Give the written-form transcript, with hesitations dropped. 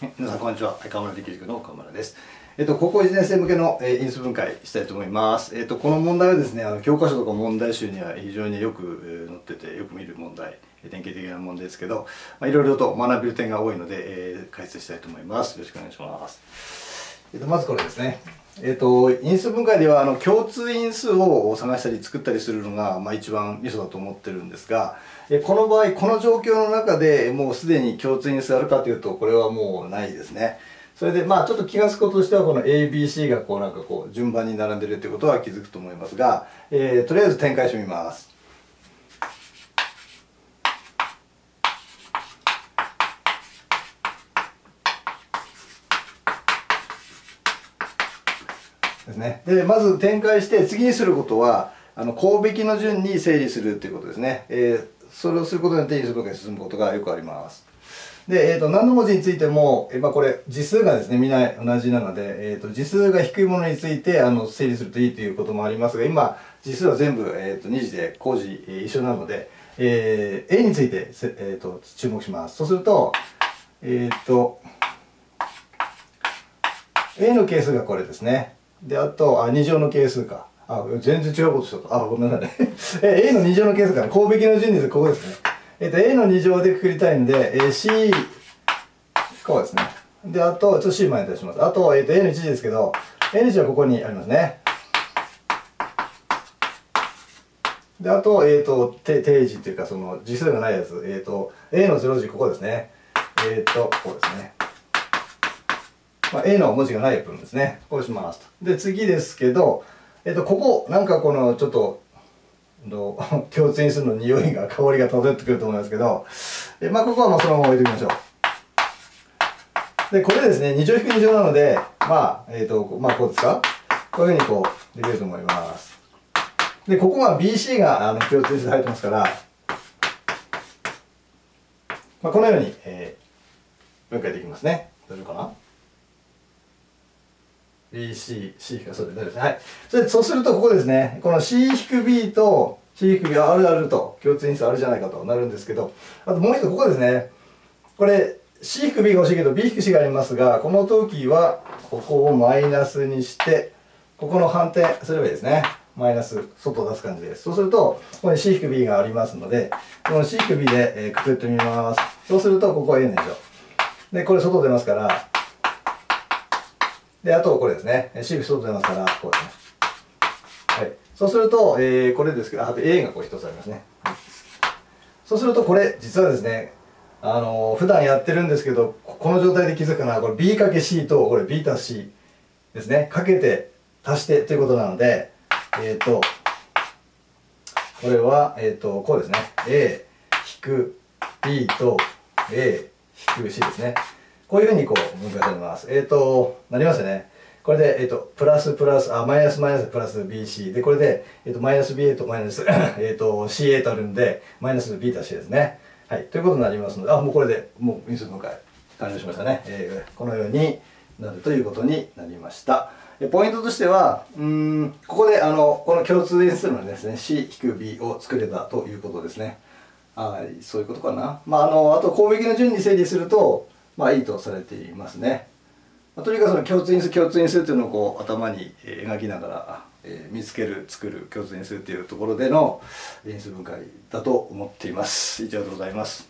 皆さんこんにちは。河村力塾の河村です。高校1年生向けの因数分解したいと思います。この問題はですね、教科書とか問題集には非常によく載っててよく見る問題、典型的な問題ですけど、いろいろと学べる点が多いので、解説したいと思います。よろしくお願いします。まずこれですね。因数分解では共通因数を探したり作ったりするのが、一番ミソだと思ってるんですが、この場合この状況の中でもうすでに共通因数あるかというとこれはもうないですね。それでちょっと気が付くこととしてはこの ABC が順番に並んでるということは気づくと思いますが、とりあえず展開してみます。ですね。でまず展開して次にすることは項べきの順に整理するということですね。それをすることによって因数分解に進むことがよくあります。で、何の文字についても、これ字数がですねみんな同じなので、字数が低いものについて整理するといいということもありますが、今字数は全部、2次で項字、一緒なので、A について、注目します。そうするとA の係数がこれですね。で、あと、2乗の係数か。全然違うことしちゃった。ごめんなさいね。A の2乗の係数かな。項べきの順にここですね。A の2乗でくくりたいんで、C、こうですね。で、あと、ちょっと C 前に出します。あと、A の1次ですけど、A の1はここにありますね。で、あと、定時っていうか、その、字数がないやつ。A の0次、ここですね。こうですね。A の文字がない分ですね。こうしますと。で、次ですけど、ここ、この、ちょっと、共通因数の匂いが、香りが漂ってくると思いますけど、ここはそのまま置いておきましょう。で、これですね、2乗引く2乗なので、こうですか？こういうふうにできると思います。で、ここは BC が共通因数で入ってますから、このように、分解できますね。大丈夫かな？ BC、C がそうです。はい。そうすると、ここですね、この C-B と C-B があると、共通因数あるじゃないかとなるんですけど、あともう一つ、ここですね。これ、C-B が欲しいけど、B-C がありますが、この時は、ここをマイナスにして、ここの反転すればいいですね。マイナス、外を出す感じです。そうすると、ここに C-B がありますので、この C-B でくくってみます。そうすると、ここは N でしょ。で、これ外出ますから、で、あとこれですね。C 外出ますから、こうですね。はい。そうすると、これですけど、あと A がこう一つありますね。そうすると、これ、実はですね、普段やってるんですけど、この状態で気づくかな。これ B かけ C と、これ B 足す C ですね。かけて、足してということなので、これは、こうですね。A 引く B と A 引く C ですね。こういうふうに分解されます。なりますよね。これで、プラスプラス、マイナスマイナスプラス BC。で、これで、マイナス BA とマイナス、CA とあるんで、マイナス B 足しですね。はい。ということになりますので、もうこれで、もう因数分解完了しましたね。このようになるということになりました。ポイントとしては、ここで、この共通因数のですね、C-B を作れたということですね。そういうことかな。あと、項べきの順に整理すると、いいとされていますね。とにかくその共通因数っていうのを頭に描きながら見つける、作る共通因数っていうところでの因数分解だと思っています。以上でございます。